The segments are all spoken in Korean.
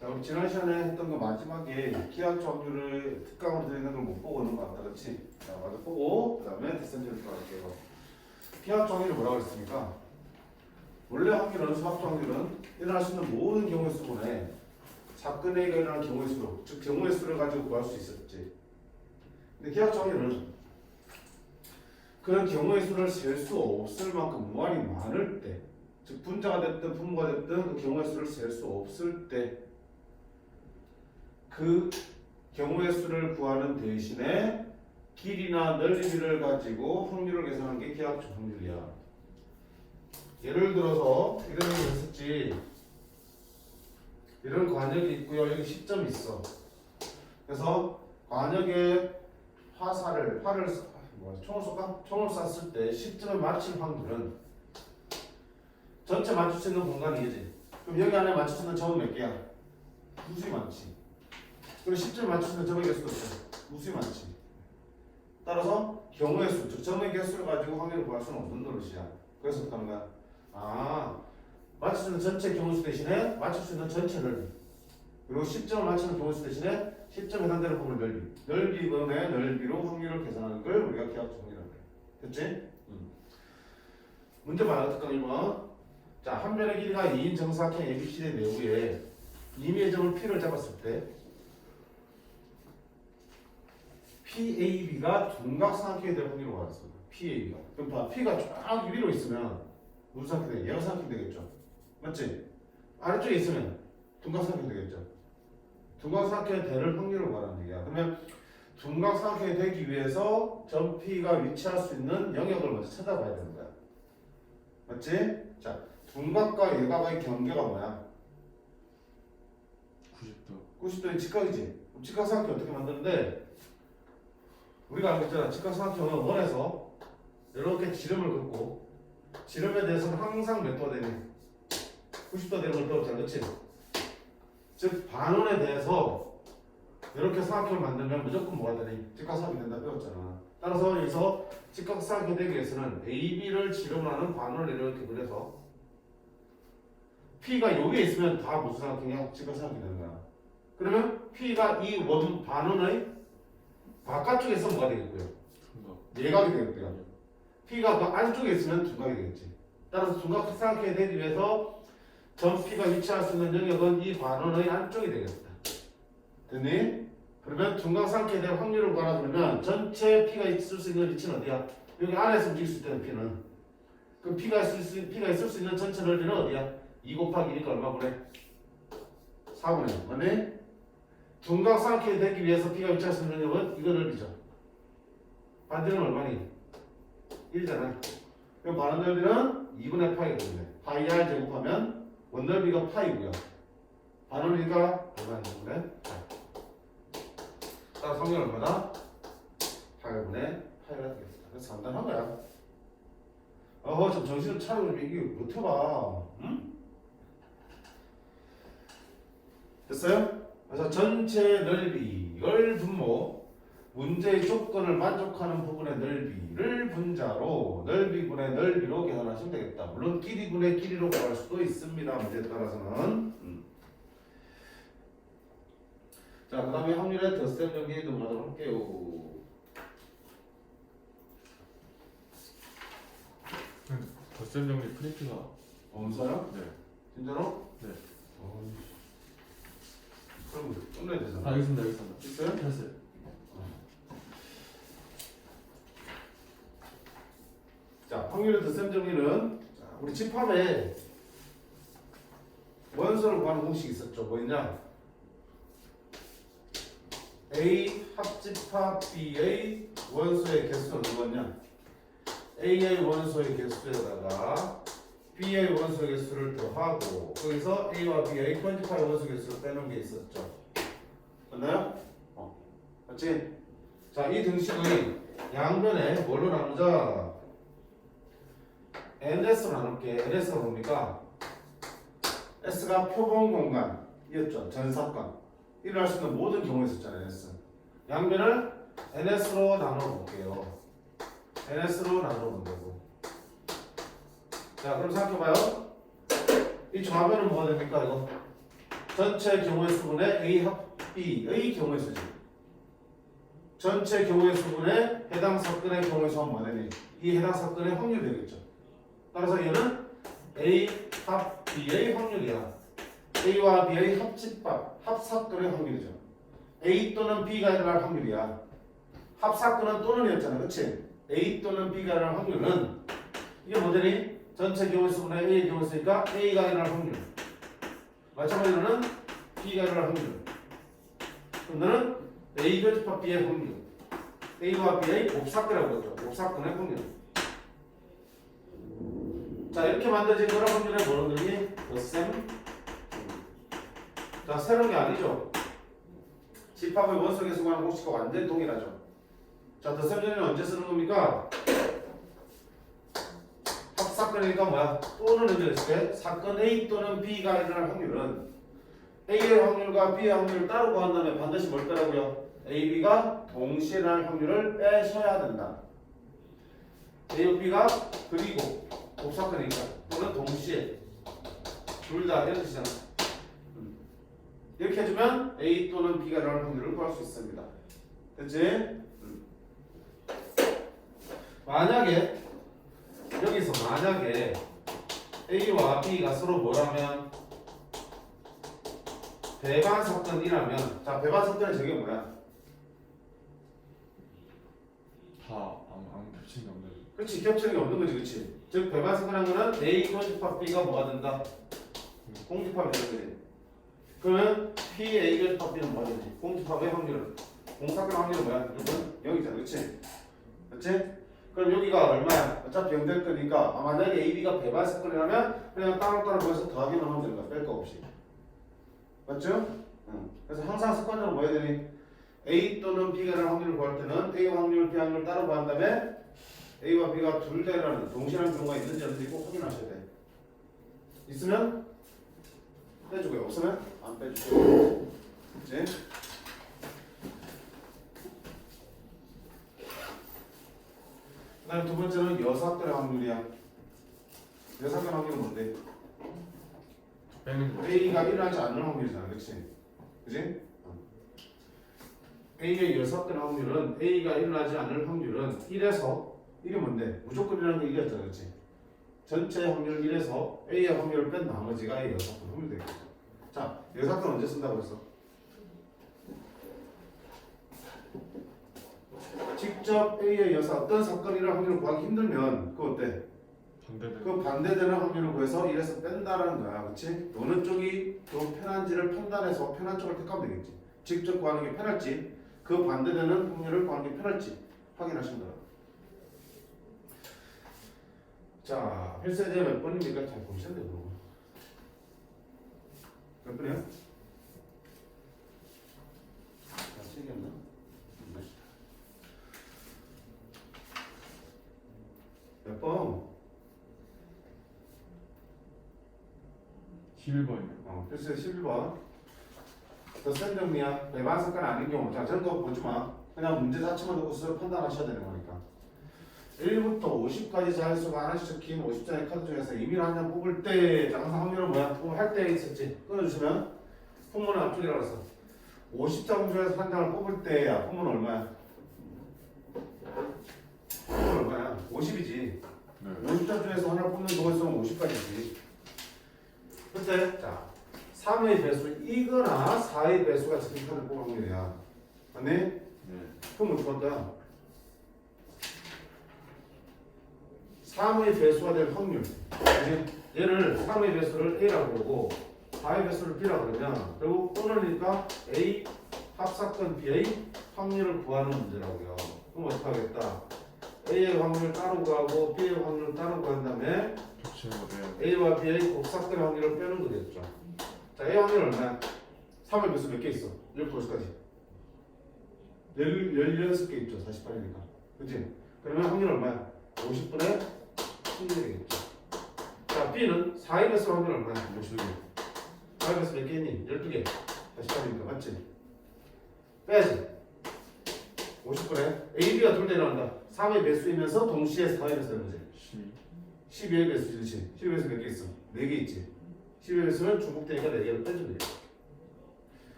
자, 우리 지난 시간에 했던 거 마지막에 기하초 확률을 특강으로 드리는 걸 못 보고 있는 거 같다, 그렇지? 자, 먼저 보고 그 다음에 디센트를 들어갈게요. 기하초 확률이 뭐라고 했습니까? 원래 확률은, 수학적 확률은 일어날 수 있는 모든 경우의 수분에 사건의 A가 일어나는 경우의 수로, 즉 경우의 수를 가지고 구할 수 있었지. 근데 기하초 확률은 그런 경우의 수를 셀 수 없을 만큼 무한히 많을 때, 즉 분자가 됐든 분모가 됐든 그 경우의 수를 셀 수 없을 때 그 경우의 수를 구하는 대신에 길이나 넓이를 가지고 확률을 계산하는 게 기하학적 확률이야. 예를 들어서 이런 거 했었지. 이런 관역이 있고요. 여기 시점이 있어. 그래서 관역에 총을 쐈을 때 시점에 맞출 확률은 전체 맞출 수 있는 공간이지. 그럼 여기 안에 맞출 수 있는 점은 몇 개야? 무수히 많지. 그리고 10점 맞출 수 있는 점의 개수도 있어. 무수히 많지. 따라서 경우의 수, 즉 점의 개수를 가지고 확률을 구할 수는 없는 노릇이야. 그래서 어떻게 하는 거야? 맞출 수 있는 전체 경우수 대신에 맞출 수 있는 전체 넓이. 그리고 10점을 맞추는 경우수 대신에 10점 해당되는 부분의 넓이. 넓이분의 넓이로 확률을 계산하는 걸 우리가 기하학적 확률이라고 해. 됐지? 문제 봐요. 특강 1번. 자, 한 변의 길이가 2인 정사각형 ABC의 내부에 임의의 점을 P를 잡았을 때 PAB가 둔각삼각형이 될 확률을 구하겠습니다. PAB가. 그럼 봐, P가 쫙 위로 있으면 무슨 삼각형이 돼? 얘가 삼각형이 되겠죠. 맞지? 아래쪽에 있으면 둔각삼각형이 되겠죠. 둔각삼각형이 될 확률을 구하는 얘기야. 그러면 둔각삼각형이 되기 위해서 점 P가 위치할 수 있는 영역을 먼저 찾아봐야 되는 거야. 맞지? 자, 둔각과 일각의 경계가 뭐야? 90도. 90도의 직각이지. 직각삼각형 어떻게 만드는데? 우리가 알고 있잖아. 직각삼각형은 원에서 이렇게 지름을 긋고 지름에 대해서는 항상 몇 도가 되니? 90도 되는 걸 배웠잖아. 그치? 즉 반원에 대해서 이렇게 삼각형을 만들면 무조건 뭐가 되니? 직각삼각형이 된다 배웠잖아. 따라서 여기서 직각삼각형이 되기 위해서는 AB를 지름을 하는 반원을 이렇게 그려서 P가 여기에 있으면 다 무슨 삼각형이야? 직각삼각형이 되는 거야. 그러면 P가 이 원 반원의 바깥쪽에 있으면 뭐가 되겠고요? 예각이 되겠고요. P가 그 안쪽에 있으면 둔각이 되겠지. 따라서 둔각 삼각형이 되기 위해서 점 P가 위치할 수 있는 영역은 이 반원의 안쪽이 되겠다. 됐니? 그러면 둔각 삼각형이 될 확률을 구하라 그러면 전체 P가 있을 수 있는 위치는 어디야? 여기 안에서 움직일 수 있다는 P는. 그럼 P가 있을 수 있는 전체 넓이는 어디야? 2 곱하기 1이니까 얼마 보내? 4분의 1. 맞니? 둔각 삼각형이 되기 위해서 P가 위치할 수 있는 영역은 이거 넓이죠. 반대는 얼마니? 1잖아. 그럼 반원 넓이는 2분의 파이가 되겠네. 파이 r 제곱하면 원 넓이가 파이고요. 반원이니까 얼마나 되겠네? 따라서 확률 얼마다? 8분의 파이가 되겠습니다. 그래서 간단한 거야. 좀 정신을 차리고 이게 못 해봐. 응? 됐어요? 그래서 전체 넓이, 열 분모, 문제의 조건을 만족하는 부분의 넓이를 분자로 넓이분의 넓이로 계산하시면 되겠다. 물론 길이분의 길이로 구할 수도 있습니다. 문제에 따라서는. 자, 그 다음에 확률의 덧셈 정리 넘어가도록 할게요. 덧셈 정리 프린트가. 없어요? 네. 진짜로? 네. 그럼 끝내야 되잖아. 알겠습니다. 있어요? 됐어요. 자, 확률의 덧셈 정리는 우리 집합에 원소를 구하는 공식이 있었죠. 뭐였냐? A 합집합 B의 원소의 개수는 누구였냐? A의 원소의 개수에다가 B의 원소의 개수를 더하고 거기서 A와 B의 편집하의 원소 개수를 빼놓은 게 있었죠. 맞나요? 맞지? 자, 이 등식의 양변에 뭘로 나누자? NS로 나눌게. NS가 뭡니까? S가 표본 공간이었죠. 전사건. 일어날 수 있는 모든 경우에 있었잖아요. NS. 양변을 NS로 나눠 볼게요. NS로 나눠 본다고. 자, 그럼 생각해봐요. 이 좌변은 뭐가 됩니까? 이거 전체 경우의 수분의 A 합 B의 경우의 수지. 전체 경우의 수분의 해당 사건의 경우의 수는 뭐 되니? 이 해당 사건의 확률이 되겠죠. 따라서 얘는 A 합 B의 확률이야. A와 B의 합집합, 합사건의 확률이죠. A 또는 B가 일어날 확률이야. 합사건은 또는이었잖아, 그렇지? A 또는 B가 일어날 확률은 이게 뭐더니? 전체 경우의 수분의 A의 경우의 수니까 A가 일어날 확률. 마찬가지로는 B가 일어날 확률. 그럼 너는 A 교집합 B의 확률. A와 B의 곱사건이라고 그러죠. 곱사건의 확률. 자, 이렇게 만들어진 거를 확률에 뭐라고 그러니? 덧셈. 자, 새로운 게 아니죠. 집합의 원소의 수관한 공식과 완전히 동일하죠. 자, 덧셈 전에는 언제 쓰는 겁니까? 합사건이니까 뭐야? 또는 연결했을 때 사건 A 또는 B가 일어날 확률은 A의 확률과 B의 확률을 따로 구한다면 반드시 뭘 빼라고요? A, B가 동시에 일어날 확률을 빼셔야 된다. A, B가 그리고 곱사건이니까 또는 동시에 둘 다 이런 뜻이잖아. 이렇게 해주면 A 또는 B가 일어날 확률을 구할 수 있습니다. 됐지? 만약에 여기서 만약에 A와 B가 서로 뭐라면 배반 사건이라면, 자, 배반 사건의 저게 뭐야? 다안 겹치는 게 없는. 그렇지, 겹치는 게 없는 거지, 그렇지? 즉 배반 사건한 거는 A 교집합 B가 뭐가 된다? 공집합이 되는 거지. 그러면 P A 교집합 B는 뭐가 되지? 공집합의 확률은, 공사건 확률은 뭐야? 이건 0이잖아, 그렇지? 그렇지? 그럼 여기가 얼마야? 어차피 0 될 거니까 만약에 A, B가 배반 사건이라면 그냥 따로따로 거기서 더하기만 하면 되는 거야, 뺄 거 없이. 맞죠? 응. 그래서 항상 습관적으로 뭐 해야 되니? A 또는 B가 일어날 확률을 구할 때는 A 확률, B 확률 따로 구한 다음에 A와 B가 둘 다 일어나는 동시라는 경우가 있는지 없는지 꼭 확인하셔야 돼. 있으면 빼주고요. 없으면 안 빼주고요. 그치? 그 다음에 두 번째는 여사건의 확률이야. 여사건 확률은 뭔데? 빼는 거. A가 일어나지 않는 확률이잖아, 그렇지? 그지? A의 여사건 확률은 A가 일어나지 않을 확률은 1에서 1이 뭔데? 무조건 일어나는 게 1이었잖아, 그렇지? 전체 확률 1에서 A의 확률을 뺀 나머지가 A의 여사건 확률이 되겠죠. 자, 여사건 언제 쓴다고 했어? 직접 A의 여사 어떤 사건이라 확률을 구하기 힘들면 그거 어때? 반대되는. 그 반대되는 확률을 구해서 1에서 뺀다라는 거야, 그렇지? 어느 쪽이 더 편한지를 판단해서 편한 쪽을 택하면 되겠지. 직접 구하는 게 편할지, 그 반대되는 확률을 구하는 게 편할지 확인하시면 돼요. 자, 필수제 몇 번입니까? 잘 보시는데 그러고 몇 번이야? 자, 책이 없나? 몇 번? 11번이요. 필수제 11번. 더 센 정리야. 배반 사건 아닌 경우. 자, 저런 거 보지 마. 그냥 문제 자체만 놓고 스스로 판단하셔야 되는 거니까. 1부터 50까지 자연수가 하나씩 적힌 50장의 카드 중에서 임의로 한 장 뽑을 때, 자, 항상 확률은 뭐야? 할 때 있었지. 끊어주시면 품문은 앞쪽이라고 했어. 50장 중에서 한 장을 뽑을 때야. 품문은 얼마야? 품문은 얼마야? 50이지. 네. 50장 중에서 하나를 뽑는 경우에서는 50까지지. 그때 자 3의 배수 이거나 4의 배수가 적힌 카드 뽑을 확률이야. 맞니? 네. 그럼 어떻게 할까? 3의 배수가 될 확률. 얘를 3의 배수를 A라고 그러고 4의 배수를 B라고 그러면 결국 또는이니까 A 합사건 B의 확률을 구하는 문제라고요. 그럼 어떻게 하겠다? A의 확률을 따로 구하고 B의 확률을 따로 구한 다음에 겹치는 거 돼요. A와 B의 곱사건 확률을 빼는 거겠죠. 자, A 확률 얼마야? 3의 배수 몇 개 있어? 12개까지 16개 있죠. 48이니까. 그치? 그러면 확률 얼마야? 50분의 10이 되겠죠. 자, B는 4의 배수 확률 얼마야? 52개. 4의 배수 몇 개 있니? 12개. 48이니까. 맞지? 빼야지. 50분의 A, B가 둘 다 일어난다. 3의 배수이면서 동시에 4의 배수 되는 거지. 12. 12의 배수지, 그렇지? 12의 배수 몇 개 있어? 4개 있지. 12의 배수는 중복되니까 4개를 빼주면 돼.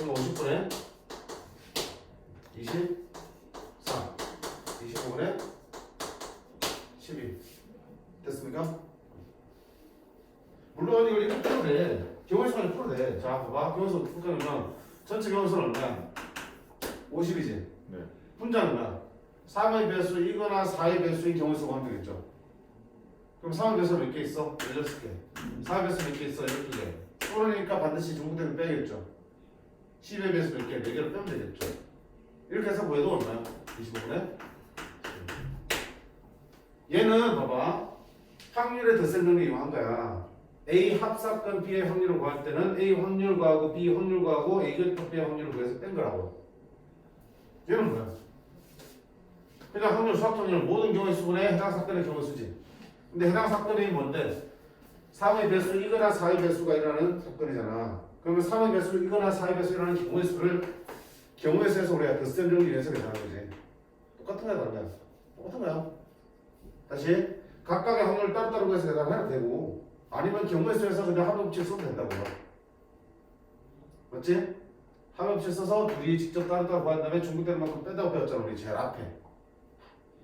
그럼 50분에 24 25분에 12 됐습니까? 물론 이걸 이렇게 풀어도 돼. 경우수까지 풀어도 돼. 자 봐봐. 경우수 풀면 전체 경우수는 얼마야? 50이지. 네. 분자는 뭐야? 3의 배수이거나 4의 배수인 경우수가 하면 되겠죠. 그럼 3의 배수 몇 개 있어? 16개. 4의 배수 몇 개 있어? 12개. 그러니까 반드시 중국대는 빼겠죠. 10의 배수 몇 개? 4개를 빼면 되겠죠. 이렇게 해서 구해도 얼마야? 25분에? 얘는 봐봐. 확률의 덧셈 정리 이용한 거야. A 합사건 B의 확률을 구할 때는 A 확률 구하고 B 확률 구하고 A 곱하기 B의 확률을 구해서 뺀 거라고. 얘는 뭐야? 그냥 확률, 수학 확률 모든 경우의 수분에 해당 사건의 경우 수지. 근데 해당 사건이 뭔데? 3의 배수이거나 4의 배수가 일어나는 사건이잖아. 그러면 3의 배수이거나 4의 배수 일어나는 경우의 수를 경우의 수에서 우리가 덧셈 정리 해서 계산하는 거지. 똑같은 거야, 다른 거야? 똑같은 거야. 다시 각각의 확률을 따로따로 구해서 계산해도 되고 아니면 경우의 수에서 그냥 합의법칙 써도 된다고. 맞지? 합의법칙 써서 둘이 직접 따로따로 구한 다음에 중복되는 만큼 뺀다고 배웠잖아. 우리 제일 앞에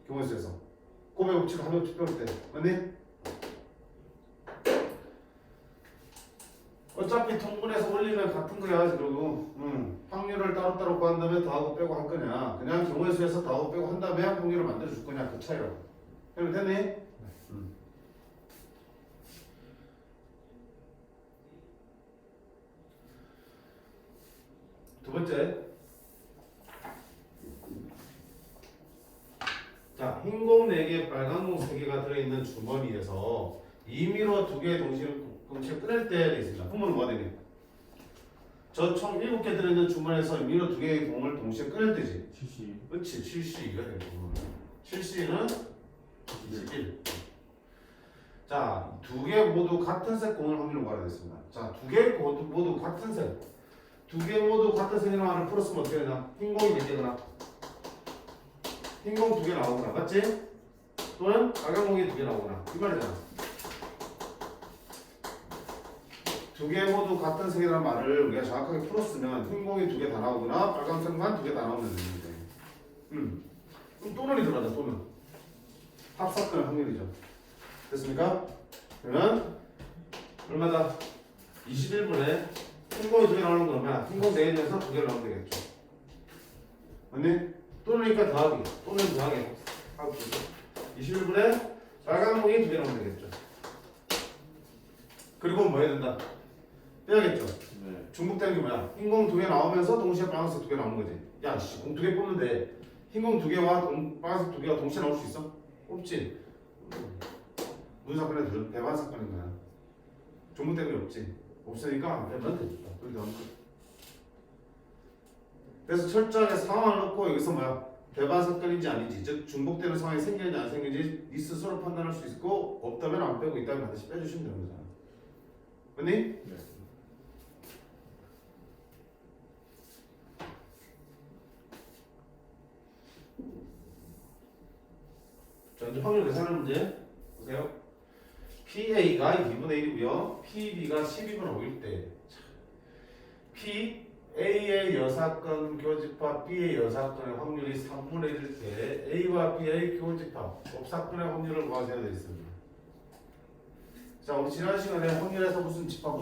경우의 수에서 고배법칙 합의법칙 배울 때. 맞니? 어차피 통분해서 올리면 같은 거야. 그리고 확률을 따로따로 구한 다음에 더하고 빼고 할 거냐 그냥 경우의 수에서 더하고 빼고 한 다음에 확률을 만들어 줄 거냐 그 차이라고. 그럼 됐니? 두 번째. 자, 흰 공 4개, 빨간 공 3개가 들어있는 주머니에서 임의로 2개 동시에 꺼낼 때 있습니다. 부모는 뭐가 되니? 저 총 7개 들어있는 주머니에서 임의로 2개의 공을 동시에 꺼낼 때지. 70. 그렇지, 7C가 되고 7C는 21. 자, 2개 모두 같은 색 공을 확률을 구하게 됐습니다. 자, 2개 모두 같은 색. 2개 모두 같은 색이라는 말을 풀었으면 어떻게 되나? 흰 공이 몇 개구나? 흰 공 2개 나오구나. 맞지? 또는 빨간 공이 2개 나오구나. 이 말이잖아. 2개 모두 같은 색이라는 말을 우리가 정확하게 풀었으면 흰 공이 2개 다 나오구나. 빨간색만 2개 다 나오면 되는데. 그럼 또는이 들어가자. 또는. 합사건 확률이죠. 됐습니까? 그러면 얼마다? 21분에 흰 공이 2개 나오는 거면 흰 공 4개 중에서 2개를 나오면 되겠죠. 맞니? 또는이니까 더하기. 또는 더하기. 하고 21분에 빨간 공이 2개 나오면 되겠죠. 그리고 뭐 해야 된다? 빼야겠죠. 네. 중복되는 게 뭐야? 흰 공 2개 나오면서 동시에 빨간색 2개 나오는 거지. 야, 씨, 공 2개 뽑는데 흰 공 2개와 빨간색 2개가 동시에 나올 수 있어? 없지. 무슨 사건에 배반 사건인 거야. 중복되는 게 없지. 없으니까 빼면 되겠다. 그렇게 하면 돼. 그래서 철저하게 상황을 놓고 여기서 뭐야? 배반 사건인지 아닌지, 즉 중복되는 상황이 생기는지 안 생기는지 네 스스로 판단할 수 있고 없다면 안 빼고 있다면 반드시 빼주시면 되는 거잖아. 맞니? 네. 자, 이제 확률 계산하는 문제 보세요. PA가 2분의 1이고요. PB가 12분의 5일 때 A의 여사건 교집합 B의 여사건의 확률이 3분의 1일 때 A와 B의 교집합 곱사건의 확률을 구하셔야 되어 있습니다. 자, 우리 지난 시간에 확률에서 무슨 집합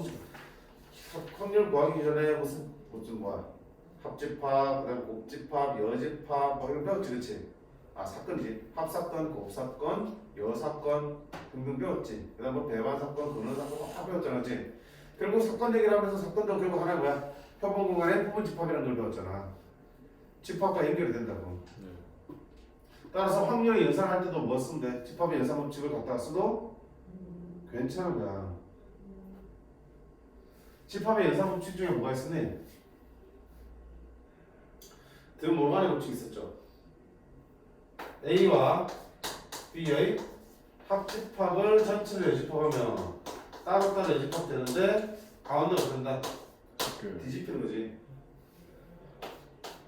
확률 구하기 전에 무슨 뭐야 합집합, 그다음 곱집합, 여집합 뭐 이런 거 배웠지, 그렇지? 아, 사건이지. 합사건, 곱사건, 여사건 등등 배웠지. 그다음 뭐 배반사건, 근원사건 다 배웠잖아, 그렇지? 결국 사건 얘기를 하면서 사건도 결국 하나 뭐야? 표본 공간에 부분 집합이라는 걸 배웠잖아. 집합과 연결이 된다고. 네. 따라서 확률을 연산할 때도 뭐 쓰면 돼? 집합의 연산 법칙을 갖다가 써도 괜찮은 거야. 집합의 연산 법칙 중에 뭐가 있었니? 드 모르간의 법칙이 있었죠. A와 B의 합집합을 전체를 여집합하면 따로따로 여집합 되는데 가운데가 된다. 뒤집히는 거지.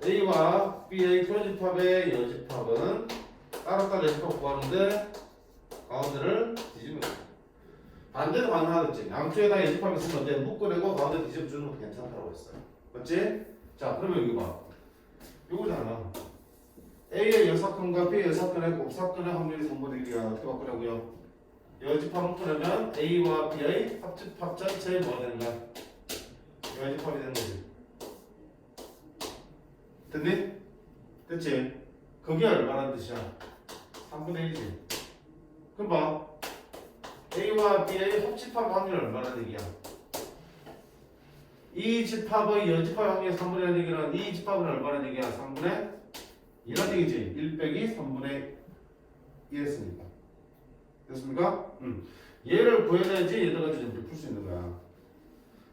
A와 B의 교집합의 여집합은 따로따로 여집합 구하는데 가운데를 뒤집는 거지. 반대도 가능하겠지. 양쪽에다 여집합 있으면 어때? 묶어내고 가운데 뒤집어주는 것도 괜찮다고 했어요. 맞지? 자, 그러면 여기 봐. 이거잖아. A의 여사건과 B의 여사건의 곱사건의 확률이 3분의 1이야. 어떻게 바꾸냐고요? 여집합을 끊으면 A와 B의 합집합 전체에 뭐가 되는 거야? 여집합이 되는 거지. 됐니? 됐지? 그게 얼마나 뜻이야? 3분의 1이지. 그럼 봐. A와 B의 합집합 확률 얼마나 얘기야? 이 집합의 여집합 확률이 3분의 1 얘기는 이 집합은 얼마나 얘기야? 3분의 1란 얘기지. 1 빼기 3분의 1 했으니까. 됐습니까? 얘를 구해내야지 얘들 가지고 이제 풀 수 있는 거야.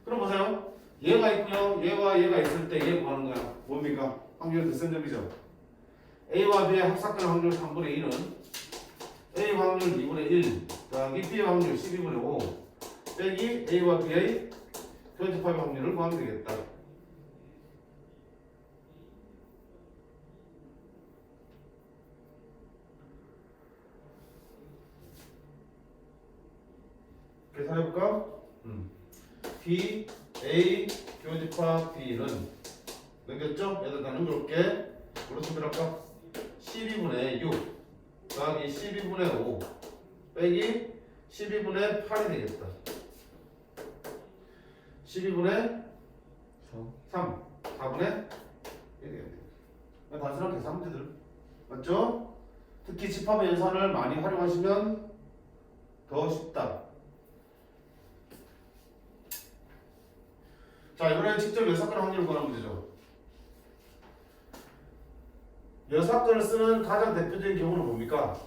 그럼 보세요. 얘가 있고요. 얘와 얘가 있을 때 얘 구하는 거야. 뭡니까? 확률 대선 점이죠. A와 B의 합사건 확률 3분의 1은 A 확률 2분의 1 더하기 B 확률 12분의 5 빼기 A와 B의 교집합의 확률을 구하면 되겠다. 계산해볼까? B, A, 교집합 B는 넘겼죠? 얘들 다 넘겨볼게. 그렇게 들어갈까? 12분의 6 더하기 12분의 5 빼기 12분의 8이 되겠다. 12분의 3 4분의 1이 되겠다. 단순한 계산 문제들 맞죠? 특히 집합의 연산을 많이 활용하시면 더 쉽다. 자, 이번엔 직접 여사건 확률을 구하는 문제죠. 여사건을 쓰는 가장 대표적인 경우는 뭡니까?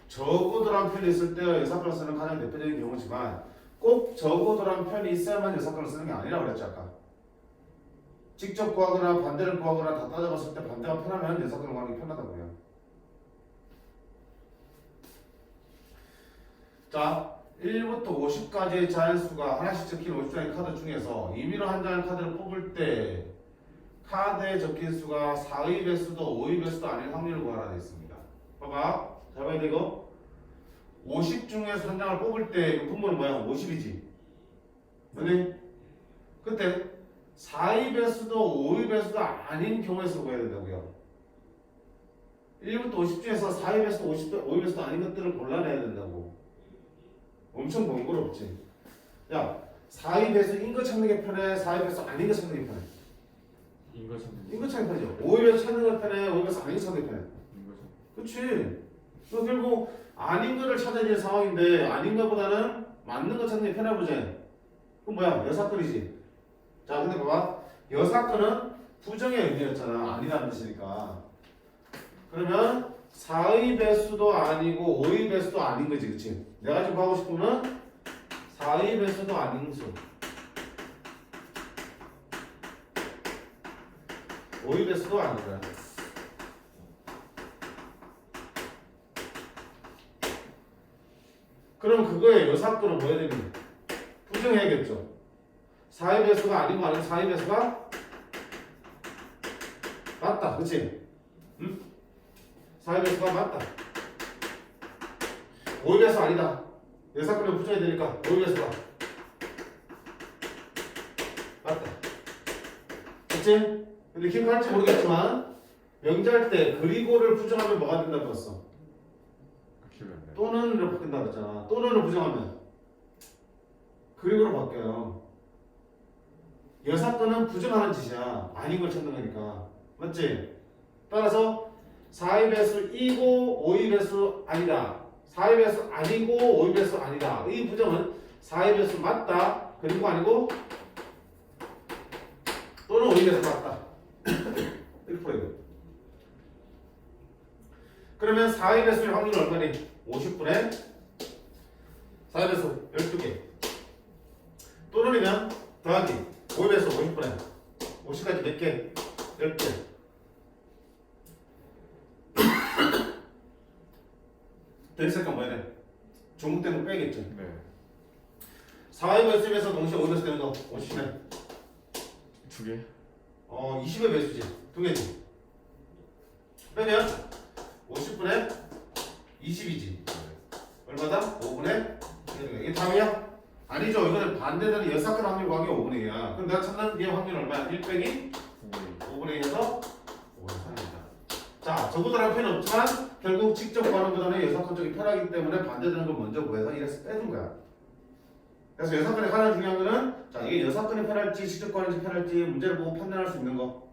저고도란 편이 있을 때 여사건을 쓰는 가장 대표적인 경우지만 꼭 저고도란 편이 있어야만 여사건을 쓰는 게 아니라고 그랬죠 아까. 직접 구하거나 반대를 구하거나 다 따져봤을 때 반대가 편하면 여사건을 구하는 게 편하다고요. 자, 1부터 50까지의 자연수가 하나씩 적힌 50장의 카드 중에서 임의로 한 장의 카드를 뽑을 때 카드에 적힌 수가 4의 배수도 5의 배수도 아닌 확률을 구하라 되어 있습니다. 봐봐. 잘 봐야 돼 이거. 50 중에서 한 장을 뽑을 때 그 분모는 뭐야? 50이지. 뭐니? 그때 4의 배수도 5의 배수도 아닌 경우에서 구해야 된다고요. 1부터 50 중에서 4의 배수도 5의 배수도 아닌 것들을 골라내야 된다고. 엄청 번거롭지. 야, 4의 배수인 거 찾는 게 편해? 4의 배수 아닌 거 찾는 게 편해? 인거 찾는 인거 찾는 게 편하죠. 5의 배수 찾는 게 편해? 5의 배수 아닌 거 찾는 게 편해? 인거 그치. 너 결국 아닌 거를 찾아야 되는 상황인데 아닌 거보다는 맞는 거 찾는 게 편해 보지. 그럼 뭐야? 여사건이지. 자, 근데 봐봐. 여사건은 부정의 의미였잖아. 아니라는 뜻이니까. 그러면 4의 배수도 아니고 5의 배수도 아닌 거지. 그치? 내가 지금 하고 싶은 건 4의 배수도 아닌 수. 5의 배수도 아닌 거야. 그럼 그거의 여사건은 뭐 해야 되니? 부정해야겠죠. 4의 배수가 아니고 아니면 4의 배수가 맞다. 그치? 응? 4의 배수가 맞다. 5의 배수 아니다. 여사건을 부정해야 되니까 5의 배수가 맞다. 그치? 근데 기억할지 모르겠지만 명제할 때 그리고를 부정하면 뭐가 된다고 했어? 기억이 안 나요. 또는으로 바뀐다고 했잖아. 또는을 부정하면 그리고로 바뀌어요. 여사건은 부정하는 짓이야. 아닌 걸 찾는 거니까. 맞지? 따라서 4의 배수이고 5의 배수 아니다. 4의 배수 아니고 5의 배수 아니다. 이 부정은 4의 배수 맞다. 그리고 아니고 또는 5의 배수 맞다. 이렇게 풀어야 돼. 그러면 4의 배수의 확률은 얼마니? 50분의 4의 배수 12개. 또는이면 더하기 5의 배수 50분의 50까지 몇 개? 10개. 대리석경 뭐야 돼? 중국되는 거 빼겠지. 네. 4의 배수에서 동시에 5의 배수 되는 거 50네. 두 개. 20의 배수지. 두 개지. 빼면 50분의 20이지. 얼마다? 5분의 1. 이게 답이야? 아니야? 아니죠. 이거는 반대되는 여사건 확률 구하기 5분의 2야. 그럼 내가 찾는 얘 확률 얼마야? 1 빼기 5분의 2에서 5분의 3입니다. 자, 적어도 할 필요는 없지만 결국 직접 구하는 것보다는 여사건 쪽이 편하기 때문에 반대되는 걸 먼저 구해서 1에서 빼는 거야. 그래서 여사건의 가장 중요한 거는 자, 이게 여사건이 편할지 직접 구하는지 편할지 문제를 보고 판단할 수 있는 거.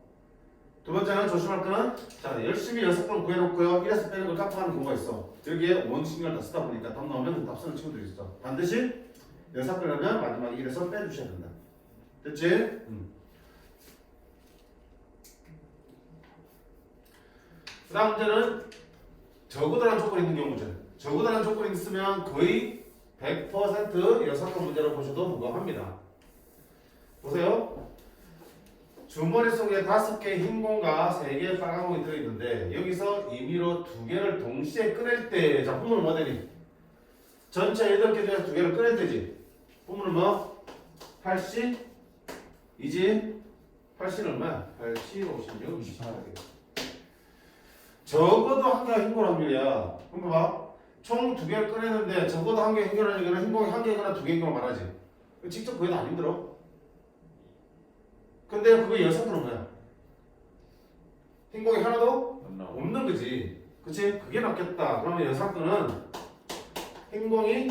두 번째는 조심할 거는 자, 열심히 여사건을 구해놓고요. 1에서 빼는 걸 깜빡하는 경우가 있어. 여기에 원신경을 다 쓰다 보니까 답 나오면 답 쓰는 친구들이 있어. 반드시 여사건을 하면 마지막에 1에서 빼주셔야 된다. 됐지? 그 다음 문제는 적어도라는 조건이 있는 경우 문제. 적어도라는 조건이 있으면 거의 100% 여사건 문제로 보셔도 무방합니다. 보세요. 주머니 속에 5개의 흰 공과 3개의 빨간 공이 들어있는데 여기서 임의로 2개를 동시에 꺼낼 때 자, 부문은 뭐 되니? 전체 8개 중에서 2개를 꺼낼 때지. 부문은 뭐? 80? 이지? 80은 얼마야? 80, 56, 28. 적어도 한 개가 흰 공 확률이야. 그럼 봐봐. 총 2개를 꺼내는데 적어도 한 개 흰 공이라는 얘기는 흰 공이 1개거나 2개인 걸 말하지. 직접 구해도 안 힘들어. 근데 그게 여사건은 뭐야? 흰 공이 하나도 없는 거지. 그치? 그게 낫겠다. 그러면 여사건은 흰 공이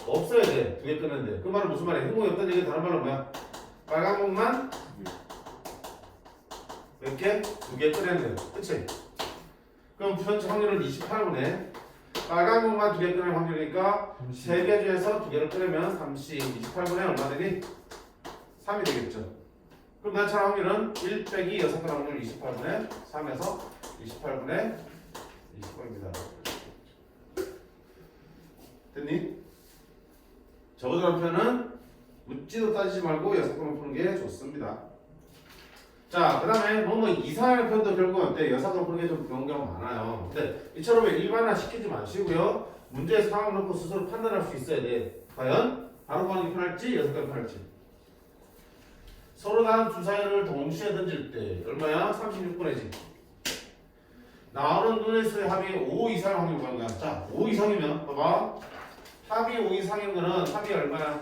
없어야 돼. 2개 꺼내는데. 그 말은 무슨 말이야? 흰 공이 없다는 얘기 다른 말로 뭐야? 빨간 공만 몇 개? 2개 꺼내는 거. 그치? 그럼 전체 확률은 28분의 빨간 공만 2개 꺼낼 확률이니까 3개 중에서 2개를 꺼내면 30, 28분의 얼마 되니? 3이 되겠죠. 그럼 나처럼 확률은 1 빼기 6건 확률 28분의 3에서 28분의 25입니다. 됐니? 적어도 표현은 묻지도 따지지 말고 6건을 푸는 게 좋습니다. 자, 그 다음에 뭐뭐 이상할 표현도 결국은 어때? 6건을 푸는 게 좀 그런 경우가 많아요. 근데 이처럼 일반화 시키지 마시고요. 문제의 상황을 놓고 스스로 판단할 수 있어야 돼. 과연 바로 구하는 게 편할지 6건이 편할지. 서로 다른 두 사이를 동시에 던질 때 얼마야? 36분의 지. 나오는 눈의 수의 합이 5 이상의 확률 구하는 거야. 자, 5 이상이면 봐봐. 합이 5 이상인 거는 합이 얼마야?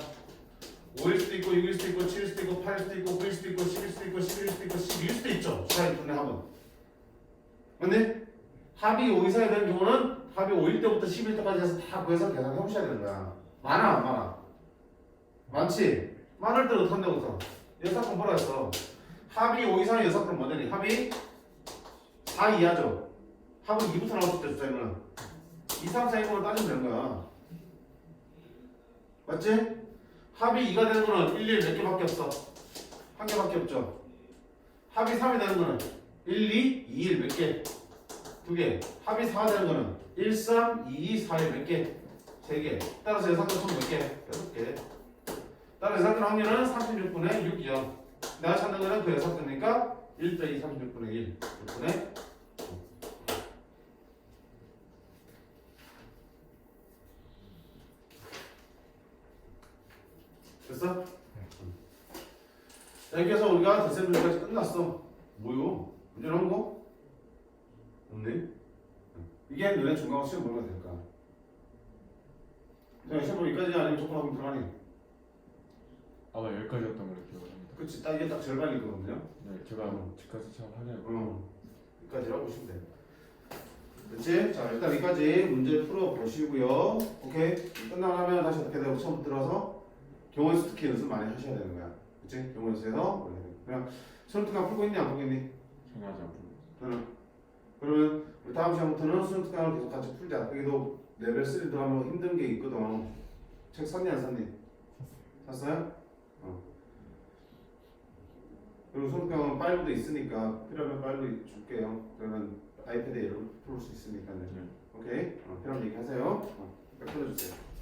5일 수도 있고 6일 수도 있고 7일 수도 있고 8일 수도 있고 9일 수도 있고 10일 수도 있고 11일 수도 있고 12일 수도 있죠. 주사위 분의 합은. 근데 합이 5 이상이 되는 경우는 합이 5일 때부터 10일 때까지 해서 다 구해서 계산해 보셔야 되는 거야. 많아 안 많아? 많지? 많을 때는 어떻게 한다고 여사건 뭐라 했어? 합이 5 이상의 여사건은 뭐냐니? 합이 4 이하죠? 합은 2부터 나왔을 때 주사위는 2, 3, 4, 2번을 따지면 되는 거야. 맞지? 합이 2가 되는 거는 1, 1 몇 개밖에 없어? 한 개밖에 없죠? 합이 3이 되는 거는 1, 2, 2, 1 몇 개? 2개. 합이 4가 되는 거는 1, 3, 2, 2, 4, 1 몇 개? 3개. 따라서 여사건 총 몇 개? 6개. 따라서 여사건 확률은 36분의 6이요. 내가 찾는 거는 그 여사건이니까 1 빼기 36분의 1. 6분의 됐어? 자, 이렇게 해서 우리가 덧셈 문제까지 끝났어. 뭐요? 문제 나온 거? 없네? 이게 너네 중간고 시험 보면 될까? 자, 시험 보면 여기까지 아니면 조건하면 들어가니? 아마 여기까지였던 걸로 기억을 합니다. 그치, 딱 이게 딱 절반이거든요? 네, 제가 집까지 참 하려고. 여기까지라고 보시면 돼. 됐지? 자, 일단 여기까지 문제 풀어보시고요. 오케이? 끝나가면 다시 어떻게 되고 처음 들어서 경우에서 특히 연습 많이 하셔야 되는 거야. 그치? 경우에서에서 그냥 수능특강 풀고 있니 안 풀고 있니? 생각하지 않고. 그러면 우리 다음 시간부터는 수능특강을 계속 같이 풀자. 여기도 레벨 3 들어가면 힘든 게 있거든. 책 샀니 안 샀니? 샀어요? 그리고 수능특강은 파일도 있으니까 필요하면 파일도 줄게요. 그러면 아이패드에 이런 거 풀 수 있으니까요. 오케이? 필요한 얘기 하세요. 풀어주세요.